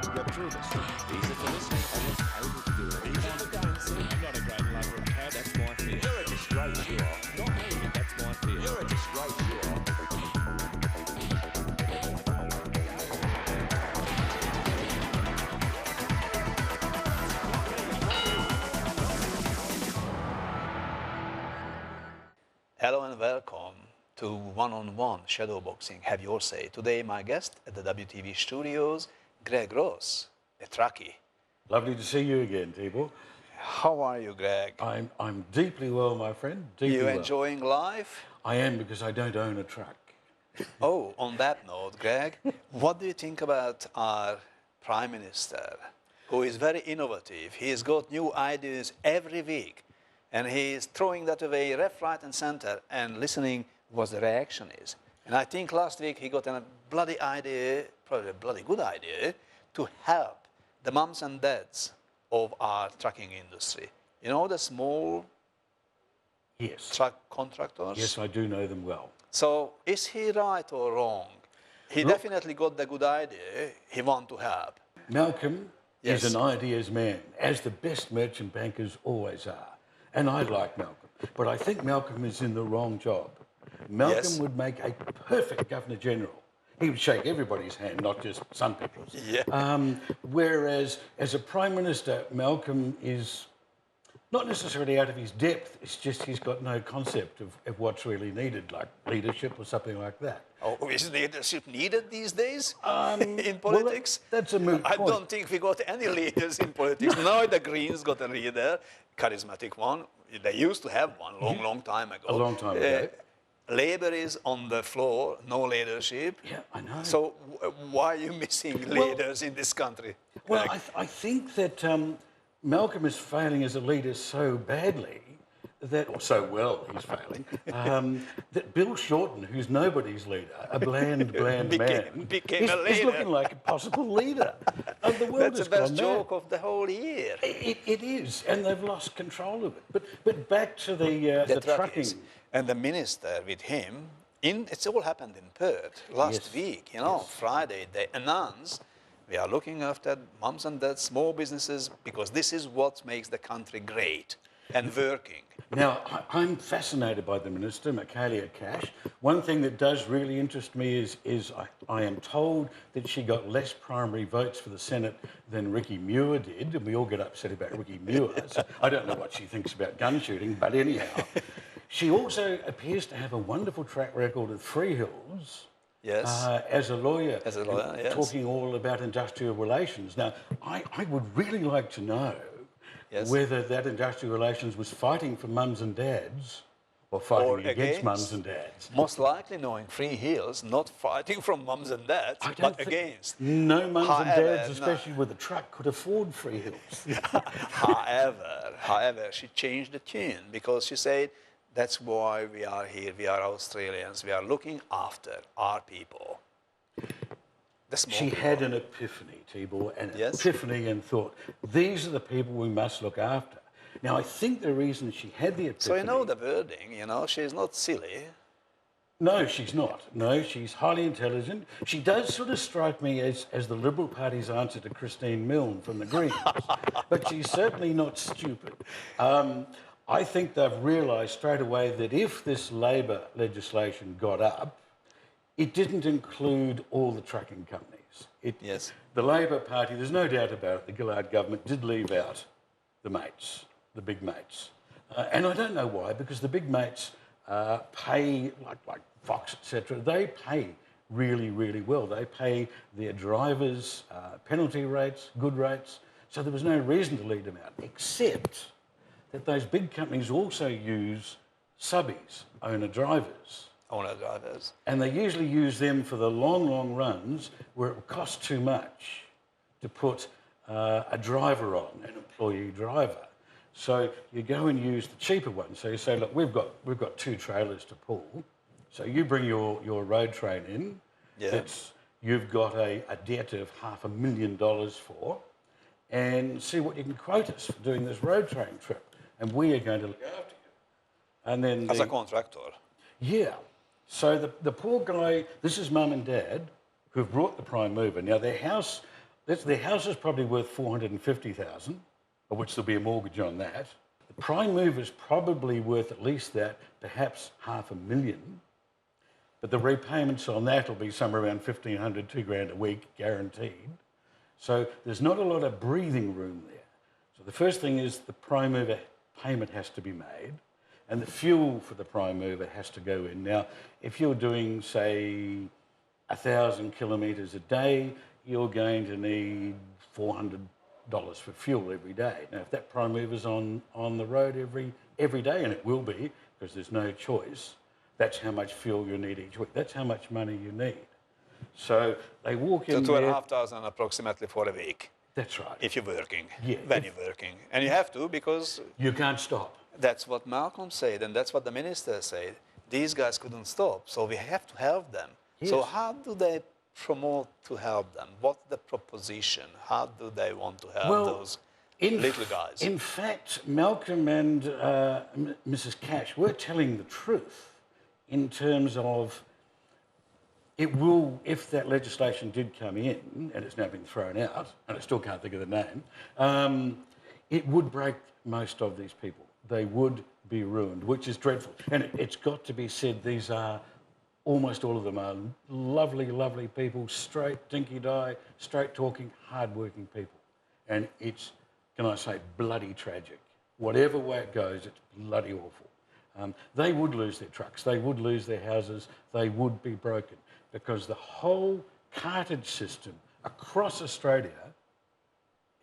to get through this. Easy for listening. I was able to do it. Easy for dancing. I'm not a great lover of cats. That's my fear. You're a disgrace, you are. Not me. That's my fear. You're a disgrace, you are. Hello and welcome to One-on-One Shadowboxing Have Your Say. Today my guest at the WTV studios, Greg Ross, a truckie. Lovely to see you again, Tibor. How are you, Greg? I'm deeply well, my friend. Deeply You well. enjoying life? I am, because I don't own a truck. Oh, on that note, Greg, what do you think about our Prime Minister, who is very innovative? He's got new ideas every week, and he's throwing that away left, right, and center, and listening what the reaction is. And I think last week he got a bloody idea, probably a bloody good idea, to help the mums and dads of our trucking industry. You know, the small Yes. truck contractors? Yes, I do know them well. So is he right or wrong? He Look- definitely got the good idea. He want to help. Malcolm Yes. is an ideas man, as the best merchant bankers always are. And I like Malcolm. But I think Malcolm is in the wrong job. Malcolm Yes. would make a perfect Governor-General. He would shake everybody's hand, not just some people's. Yeah. Whereas, as a Prime Minister, Malcolm is not necessarily out of his depth. It's just he's got no concept of what's really needed, like leadership or something like that. Oh, is leadership needed these days in Well, politics? that's a moot I point. don't think we got any leaders in politics. Now the Greens got a leader, charismatic one. They used to have one long time ago. A long time ago. Labour is on the floor, no leadership. Yeah, I know. So why are you missing leaders in this country? Well, Greg? I think that Malcolm is failing as a leader so badly that, or so well he's failing, that Bill Shorten, who's nobody's leader, a bland man, became is, a is leader. looking like a possible leader. And the world That's has the best gone mad. joke of the whole year. It is, and they've lost control of it. But back to the trucking. truckies. And the minister with him, it's all happened in Perth last Yes. week, you know, Yes. Friday, they announced we are looking after mums and dads, small businesses, because this is what makes the country great and working. Now, I'm fascinated by the Minister, Michaelia Cash. One thing that does really interest me is I am told that she got less primary votes for the Senate than Ricky Muir did, and we all get upset about Ricky Muir. So I don't know what she thinks about gun shooting, but anyhow. She also appears to have a wonderful track record at Freehills. Yes. As a lawyer, As a lawyer, yes. talking all about industrial relations. Now, I would really like to know Yes. whether that industrial relations was fighting for mums and dads or fighting Or against against. mums and dads. Most likely knowing Free Hills, not fighting from mums and dads, I don't but think against. No mums and However, dads, no. especially with a truck, could afford Freehills. However, she changed the tune because she said, that's why we are here, we are Australians, we are looking after our people. The small She people. had an epiphany, Tibor, an Yes. epiphany, and thought, these are the people we must look after. Now, I think the reason she had the epiphany... So you know the wording, you know, she's not silly. No, she's not. No, she's highly intelligent. She does sort of strike me as the Liberal Party's answer to Christine Milne from the Greens. But she's certainly not stupid. I think they've realised straight away that if this Labor legislation got up, it didn't include all the trucking companies. Yes. The Labor Party, there's no doubt about it, the Gillard government did leave out the mates, the big mates. And I don't know why, because the big mates pay, like Fox, etc., they pay really, really well. They pay their drivers penalty rates, good rates, so there was no reason to leave them out, except that those big companies also use subbies, owner-drivers. Owner-drivers. And they usually use them for the long, long runs where it costs too much to put a driver on, an employee driver. So you go and use the cheaper one. So you say, look, we've got 2 trailers to pull. So you bring your road train in. Yeah. That's you've got a debt of $500,000 for, and see what you can quote us for doing this road train trip. And we are going to look after you. And then As a contractor. yeah. So the poor guy, this is mum and dad, who've brought the prime mover. Now, their house Their house is probably worth 450,000, of which there'll be a mortgage on that. The prime mover's probably worth at least that, perhaps $500,000. But the repayments on that will be somewhere around 1,500, $2,000 a week, guaranteed. So there's not a lot of breathing room there. So the first thing is the prime mover payment has to be made, and the fuel for the prime mover has to go in. Now, if you're doing, say, 1,000 kilometres a day, you're going to need $400 for fuel every day. Now, if that prime mover's on the road every day, and it will be, because there's no choice, that's how much fuel you need each week. That's how much money you need. So they walk in So there. 2,500 approximately for a week. That's right. If you're working, Yeah, when you're working. And you have to, because You can't stop. that's what Malcolm said, and that's what the minister said. These guys couldn't stop, so we have to help them. So Yes. how do they promote to help them? What's the proposition? How do they want to help those little guys? In fact, Malcolm and Mrs. Cash were telling the truth in terms of it will, if that legislation did come in, and it's now been thrown out, and I still can't think of the name, it would break most of these people. They would be ruined, which is dreadful. And it's got to be said, these are, almost all of them are lovely, lovely people, straight, dinky-die, straight-talking, hard-working people. And it's, can I say, bloody tragic. Whatever way it goes, it's bloody awful. They would lose their trucks, they would lose their houses, they would be broken, because the whole cartage system across Australia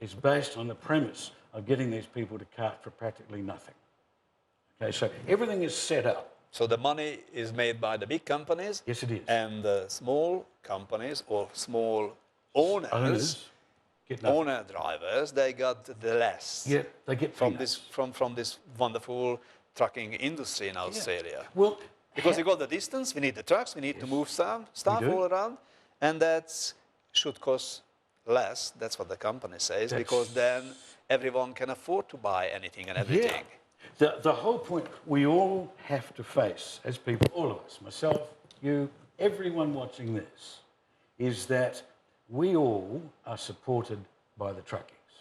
is based on the premise of getting these people to cart for practically nothing. Okay, so everything is set up. So the money is made by the big companies. Yes, it is. And the small companies or small owners get nothing. owner drivers, they got the less. Yeah, they get from peanuts. from this wonderful trucking industry in Australia. Well, Because you got the distance, we need the trucks, we need to move stuff do. all around, and that should cost less. That's what the company says, because then everyone can afford to buy anything and everything. The whole point we all have to face as people, all of us, myself, you, everyone watching this, is that we all are supported by the truckies.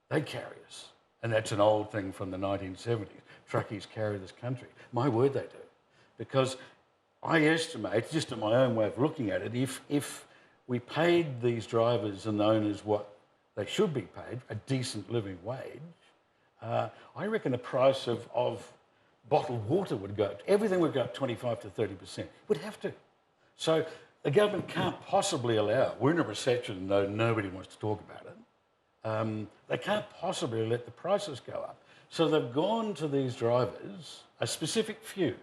They carry us. And that's an old thing from the 1970s. Truckies carry this country. My word, they do. Because I estimate, just in my own way of looking at it, if we paid these drivers and owners what they should be paid, a decent living wage, I reckon the price of bottled water would go up. Everything would go up 25 to 30%. Would have to. So the government can't possibly allow, we're in a recession, though nobody wants to talk about it. They can't possibly let the prices go up. So they've gone to these drivers, a specific few,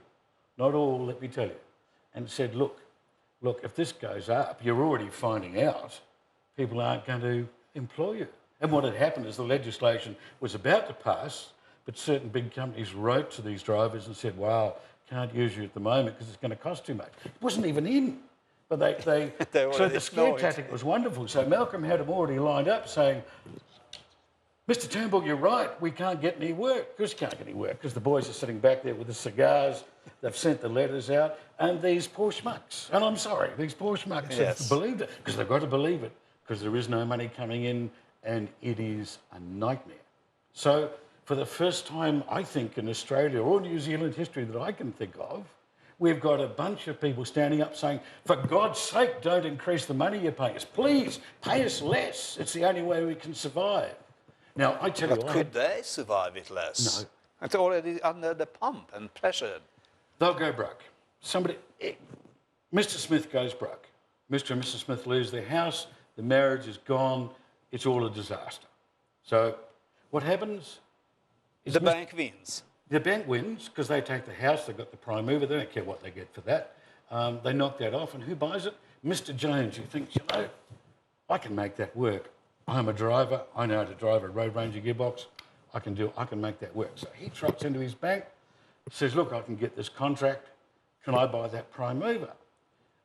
not all, let me tell you, and said, look, if this goes up, you're already finding out people aren't going to employ you. And what had happened is the legislation was about to pass, but certain big companies wrote to these drivers and said, wow, can't use you at the moment because it's going to cost too much. It wasn't even in. But they so the scare tactic was wonderful. So Malcolm had them already lined up saying, Mr. Turnbull, you're right, we can't get any work. Because you can't get any work, because the boys are sitting back there with the cigars, they've sent the letters out, and these poor schmucks, and I'm sorry, these poor schmucks have believed it, because they've got to believe it, because there is no money coming in, and it is a nightmare. So for the first time, I think, in Australia or New Zealand history that I can think of, we've got a bunch of people standing up saying, for God's sake, don't increase the money you're paying us. Please, pay us less. It's the only way we can survive. Now, I tell you what... Could they survive it less? No. It's already under the pump and pressure. They'll go broke. Mr. Smith goes broke. Mr. and Mrs. Smith lose their house, the marriage is gone, it's all a disaster. So what happens is... The bank wins. The bank wins because they take the house, they've got the prime mover, they don't care what they get for that. They knock that off, and who buys it? Mr. Jones, who thinks, you know, I can make that work. I'm a driver, I know how to drive a Road Ranger gearbox, I can make that work. So he trots into his bank, says, look, I can get this contract, can I buy that prime mover?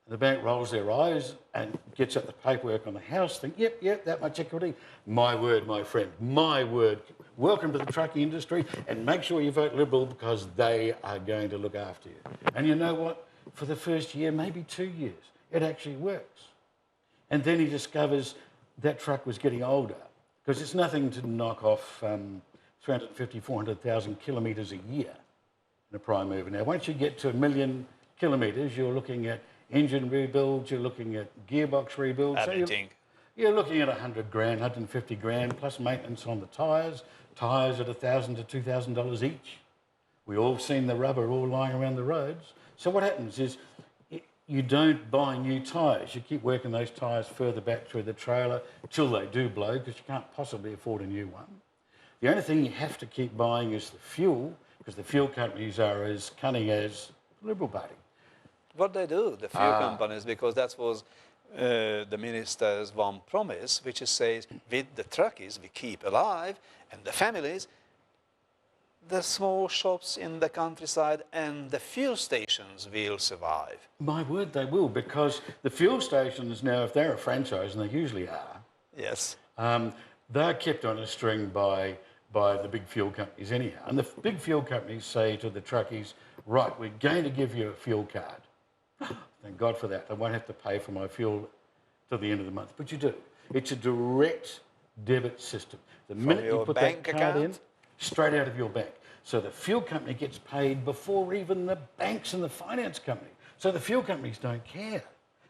And the bank rolls their eyes and gets out the paperwork on the house, think, yep, that much equity. My word, my friend, my word. Welcome to the trucking industry, and make sure you vote Liberal because they are going to look after you. And you know what? For the first year, maybe 2 years, it actually works. And then he discovers that truck was getting older, because it's nothing to knock off 350, 400,000 kilometres a year in a prime mover. Now, once you get to 1 million kilometres, you're looking at engine rebuilds, you're looking at gearbox rebuilds. Everything. So you're looking at 100 grand, 150 grand, plus maintenance on the tyres. Tyres at $1,000 to $2,000 each. We all seen the rubber all lying around the roads. So what happens is you don't buy new tyres. You keep working those tyres further back through the trailer till they do blow, because you can't possibly afford a new one. The only thing you have to keep buying is the fuel, because the fuel companies are as cunning as the Liberal Party. What they do, the fuel companies, because that was the minister's one promise, which is says, with the truckies we keep alive, and the families, the small shops in the countryside and the fuel stations will survive. My word, they will, because the fuel stations now, if they're a franchise, and they usually are, Yes. they're kept on a string by the big fuel companies anyhow. And the big fuel companies say to the truckies, right, we're going to give you a fuel card. Thank God for that. I won't have to pay for my fuel till the end of the month. But you do. It's a direct debit system. The minute you put that card in, straight out of your bank. So the fuel company gets paid before even the banks and the finance company. So the fuel companies don't care.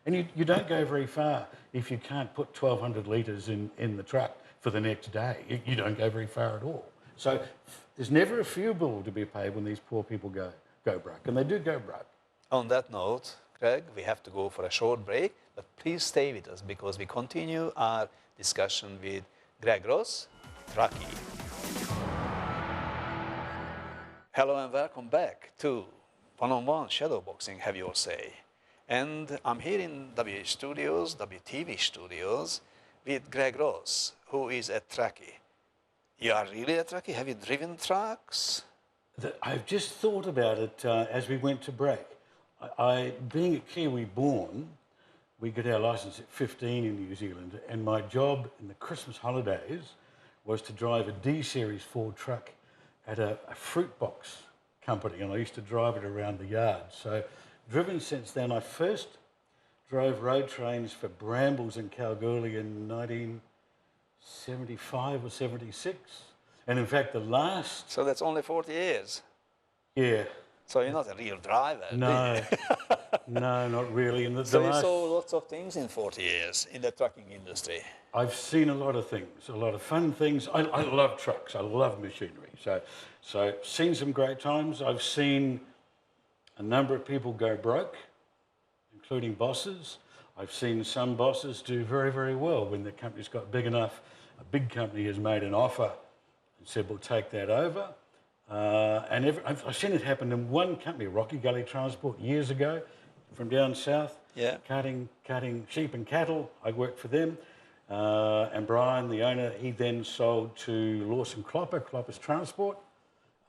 And you don't go very far if you can't put 1,200 litres in the truck for the next day. You don't go very far at all. So there's never a fuel bill to be paid when these poor people go broke. And they do go broke. On that note, Greg, we have to go for a short break, but please stay with us because we continue our discussion with Greg Ross, truckie. Hello and welcome back to One-on-One Shadowboxing, Have Your Say. And I'm here in WTV studios with Greg Ross, who is a truckie. You are really a truckie? Have you driven trucks? I've just thought about it as we went to break. Being a Kiwi born, we got our licence at 15 in New Zealand, and my job in the Christmas holidays was to drive a D-Series Ford truck at a fruit box company, and I used to drive it around the yard. So driven since then. I first drove road trains for Brambles in Kalgoorlie in 1975 or 76. And in fact, the last... So that's only 40 years. Yeah. So you're not a real driver. No, no, not really. And So you saw lots of things in 40 years in the trucking industry. I've seen a lot of things, a lot of fun things. I love trucks. I love machinery. So seen some great times. I've seen a number of people go broke, including bosses. I've seen some bosses do very, very well when the company's got big enough. A big company has made an offer and said, we'll take that over. I've seen it happen in one company, Rocky Gully Transport, years ago, from down south, cutting sheep and cattle. I worked for them. And Brian, the owner, he then sold to Lawson Clopper's Transport.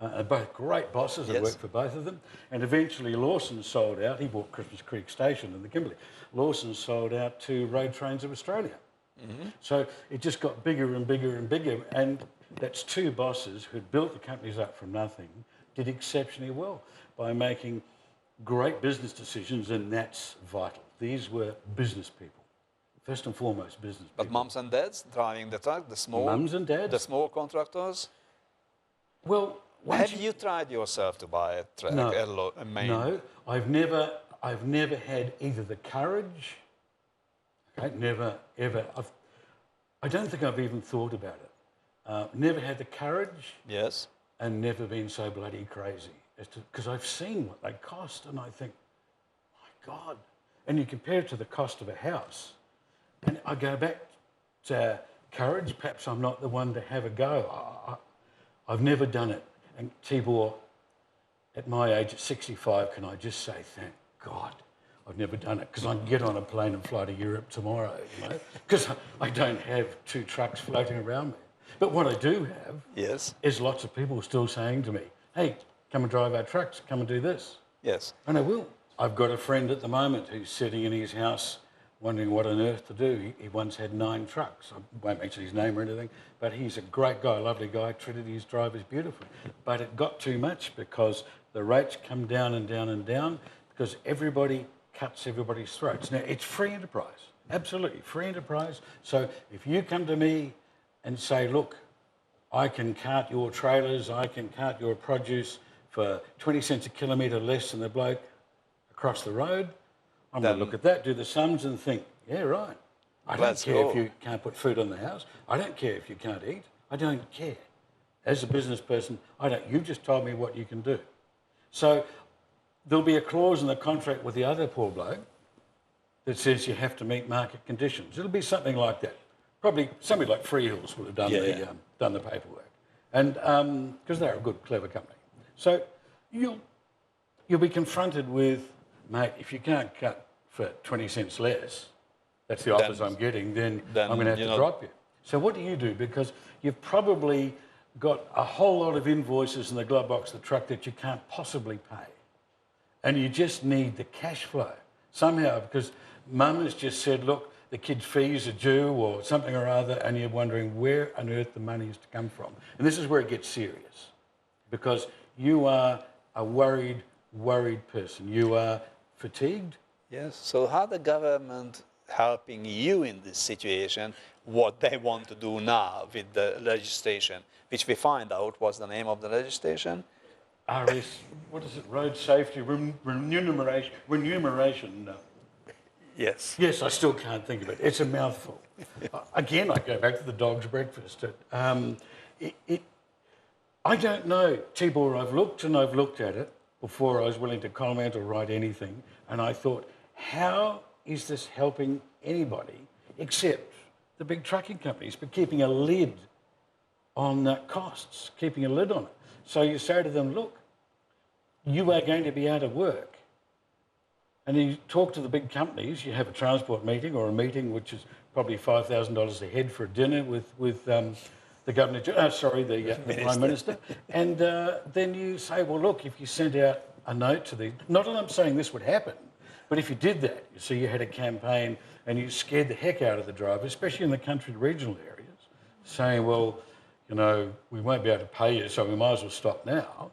Both great bosses. I worked for both of them. And eventually Lawson sold out. He bought Christmas Creek Station in the Kimberley. Lawson sold out to Road Trains of Australia. Mm-hmm. So it just got bigger and bigger and bigger. And that's two bosses who'd built the companies up from nothing, did exceptionally well by making great business decisions, and that's vital. These were business people. First and foremost, business people. But mums and dads driving the truck, the small... Mums and dads. The small contractors? Well... Have you tried yourself to buy a truck? No, no. I've never had either the courage... never, ever... I don't think I've even thought about it. Never had the courage... Yes. And never been so bloody crazy. Because I've seen what they cost, and I think, my God. And you compare it to the cost of a house... And I go back to courage. Perhaps I'm not the one to have a go. I've never done it. And Tibor, at my age, at 65, can I just say, thank God I've never done it, because I can get on a plane and fly to Europe tomorrow, you know, because I don't have two trucks floating around me. But what I do have is lots of people still saying to me, hey, come and drive our trucks, come and do this. Yes. And I will. I've got a friend at the moment who's sitting in his house wondering what on earth to do. He once had 9 trucks. I won't mention his name or anything, but he's a great guy, lovely guy, treated his drivers beautifully. But it got too much because the rates come down and down and down because everybody cuts everybody's throats. Now, it's free enterprise. Absolutely, free enterprise. So if you come to me and say, look, I can cart your trailers, I can cart your produce for 20 cents a kilometre less than the bloke across the road, I'm going to look at that, do the sums and think, yeah, right. I don't care if you can't put food on the house. I don't care if you can't eat. I don't care. As a business person, I don't. You just told me what you can do. So there'll be a clause in the contract with the other poor bloke that says you have to meet market conditions. It'll be something like that. Probably somebody like Freehills would have done the paperwork, and because they're a good, clever company. So you'll be confronted with, mate, if you can't cut for 20 cents less, that's the offers I'm getting, then I'm going to have to drop you. So what do you do? Because you've probably got a whole lot of invoices in the glove box of the truck that you can't possibly pay. And you just need the cash flow somehow, because mum has just said, look, the kid's fees are due or something or other, and you're wondering where on earth the money is to come from. And this is where it gets serious, because you are a worried person. You are fatigued. Yes. So how the government helping you in this situation, what they want to do now with the legislation, which we find out what's the name of the legislation? RS, what is it? Road safety remuneration. Yes. Yes, I still can't think of it. It's a mouthful. Again, I go back to the dog's breakfast. I don't know, Tibor. I've looked at it before I was willing to comment or write anything, and I thought, how is this helping anybody except the big trucking companies, but keeping a lid on costs, keeping a lid on it. So you say to them, look, you are going to be out of work. And you talk to the big companies, you have a transport meeting or a meeting which is probably $5,000 a head for dinner with the Governor, the Prime Minister. And then you say, well, look, if you sent out a note to the, not that I'm saying this would happen, but if you did that, you see, you had a campaign and you scared the heck out of the drivers, especially in the country regional areas, saying, well, you know, we won't be able to pay you, so we might as well stop now.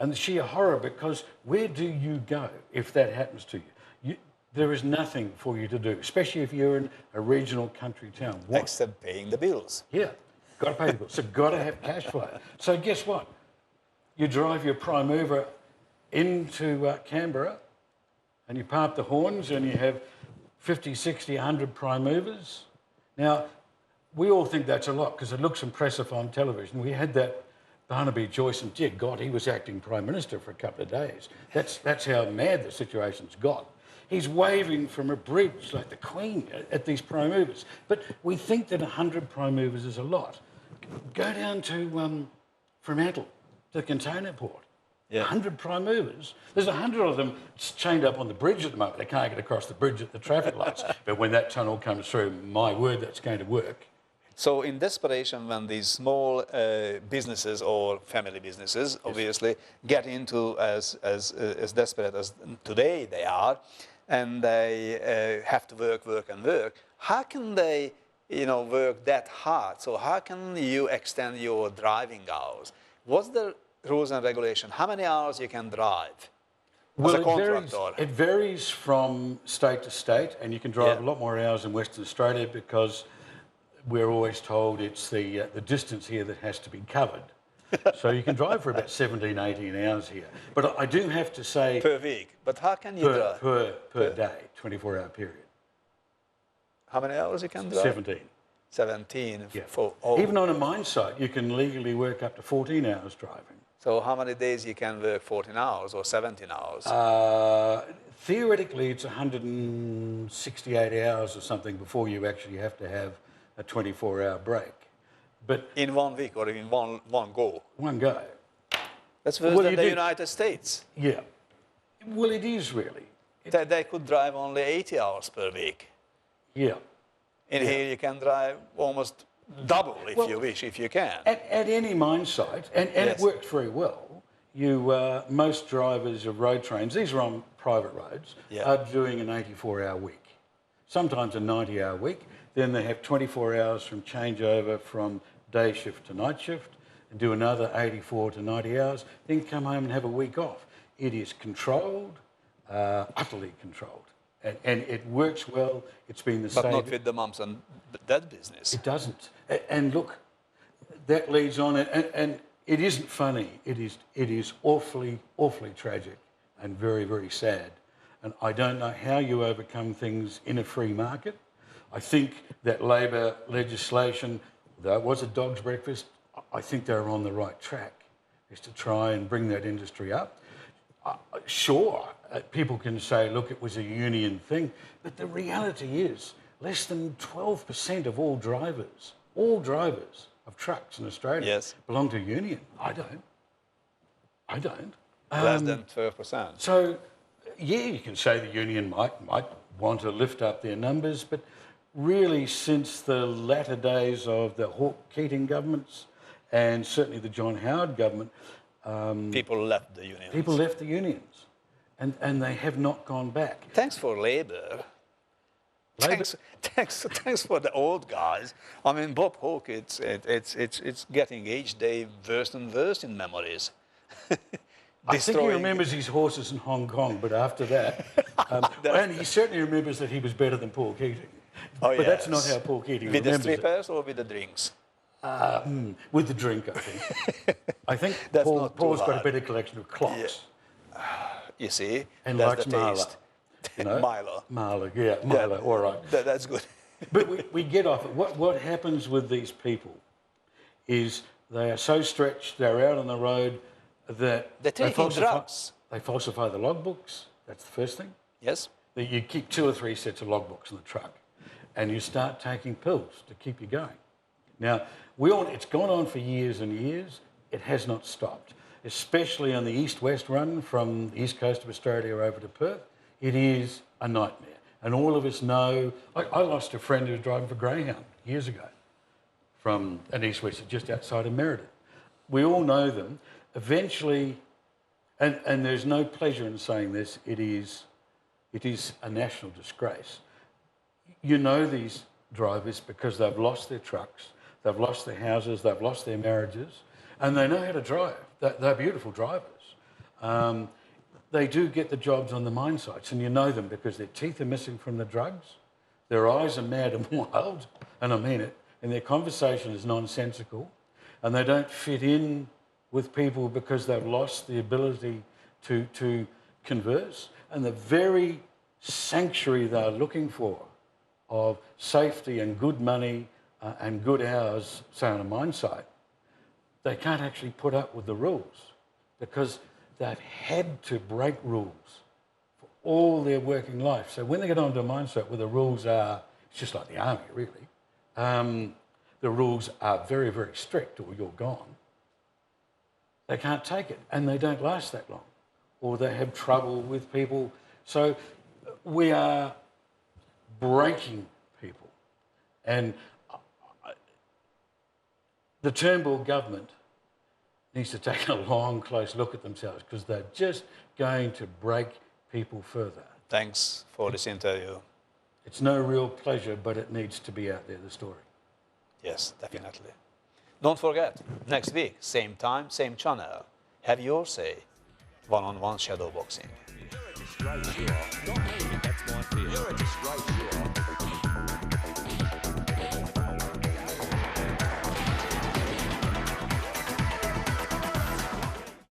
And the sheer horror, because where do you go if that happens to you? There is nothing for you to do, especially if you're in a regional country town. What? Except paying the bills. Yeah, got to pay the bills. So got to have cash flow. So guess what? You drive your prime mover into Canberra and you park the horns and you have 50, 60, 100 prime movers. Now, we all think that's a lot because it looks impressive on television. We had that Barnaby Joyce, and dear God, he was acting Prime Minister for a couple of days. That's how mad the situation's got. He's waving from a bridge like the Queen at these prime movers. But we think that 100 prime movers is a lot. Go down to Fremantle, to the container port. Yeah. 100 prime movers. There's 100 of them chained up on the bridge at the moment. They can't get across the bridge at the traffic lights. But when that tunnel comes through, my word, that's going to work. So in desperation, when these small businesses or family businesses, obviously, get into as desperate as today they are, and they have to work, how can they, work that hard? So how can you extend your driving hours? What's the rules and regulation? How many hours you can drive as a contractor? It varies from state to state, and you can drive a lot more hours in Western Australia because we're always told it's the distance here that has to be covered. So you can drive for about 17, 18 hours here. But I do have to say... Per week. But how can you drive? Per day, 24-hour period. How many hours you can drive? 17. 17? Yeah. Oh. Even on a mine site, you can legally work up to 14 hours driving. So how many days you can work 14 hours or 17 hours? Theoretically, it's 168 hours or something before you actually have to have a 24-hour break. But in 1 week or in one go? One go. That's worse than the United States. Yeah. Well, it is really. They could drive only 80 hours per week. Yeah. Here you can drive almost double if you wish, if you can. At any mine site, and it worked very well, most drivers of road trains, these are on private roads, are doing an 84-hour week, sometimes a 90-hour week. Then they have 24 hours from changeover from day shift to night shift and do another 84 to 90 hours, then come home and have a week off. It is controlled, utterly controlled. And it works well. It's been the But same. not with the mums and dad business. It doesn't. And look, that leads on, and it isn't funny. It is awfully, awfully tragic and very, very sad. And I don't know how you overcome things in a free market. I think that Labor legislation, though it was a dog's breakfast, I think they're on the right track, is to try and bring that industry up. Sure, people can say, look, it was a union thing, but the reality is less than 12% of all drivers of trucks in Australia Yes. belong to a union. I don't. Less than 12%. So, yeah, you can say the union might want to lift up their numbers, but really since the latter days of the Hawke-Keating governments and certainly the John Howard government, People left the union. people left the unions and they have not gone back. Thanks for Labour. Labor- Thanks for the old guys. I mean, Bob Hawke, it's getting each day worse and worse in memories. I think he remembers his horses in Hong Kong, but after that, and he certainly remembers that he was better than Paul Keating. Oh, But that's not yes. how Paul Keating With the remembers it. strippers or with the drinks? With the drink, I think. I think That's not too Paul's got a hard. better collection of clocks. You see, And that's likes the Marla. taste. You know? Milo. Marla, yeah, Marla, all right. That's good. But we get off it. What happens with these people is they are so stretched, they're out on the road that They're taking drugs. They falsify the logbooks. That's the first thing. Yes. That you keep 2 or 3 sets of logbooks in the truck, and you start taking pills to keep you going. Now, it's gone on for years and years. It has not stopped, especially on the east-west run from the east coast of Australia over to Perth. It is a nightmare. And all of us know, I lost a friend who was driving for Greyhound years ago from an east-west just outside of Meriden. We all know them. Eventually, and there's no pleasure in saying this, it is a national disgrace. You know these drivers because they've lost their trucks, they've lost their houses, they've lost their marriages, and they know how to drive. They're beautiful drivers. They do get the jobs on the mine sites, and you know them because their teeth are missing from the drugs, their eyes are mad and wild, and I mean it, and their conversation is nonsensical, and they don't fit in with people because they've lost the ability to converse, and the very sanctuary they're looking for of safety and good money and good hours, say on a mine site, they can't actually put up with the rules because they've had to break rules for all their working life. So when they get onto a mine site where the rules are, it's just like the army really, the rules are very, very strict or you're gone. They can't take it and they don't last that long or they have trouble with people. So we are breaking people. And the Turnbull government needs to take a long, close look at themselves because they're just going to break people further. Thanks for this interview. It's no real pleasure, but it needs to be out there, the story. Yes, definitely. Don't forget, next week, same time, same channel. Have your say. One-on-one shadow boxing. You're a disgrace, you are. Not me, that's my fear. You're a disgrace, you are.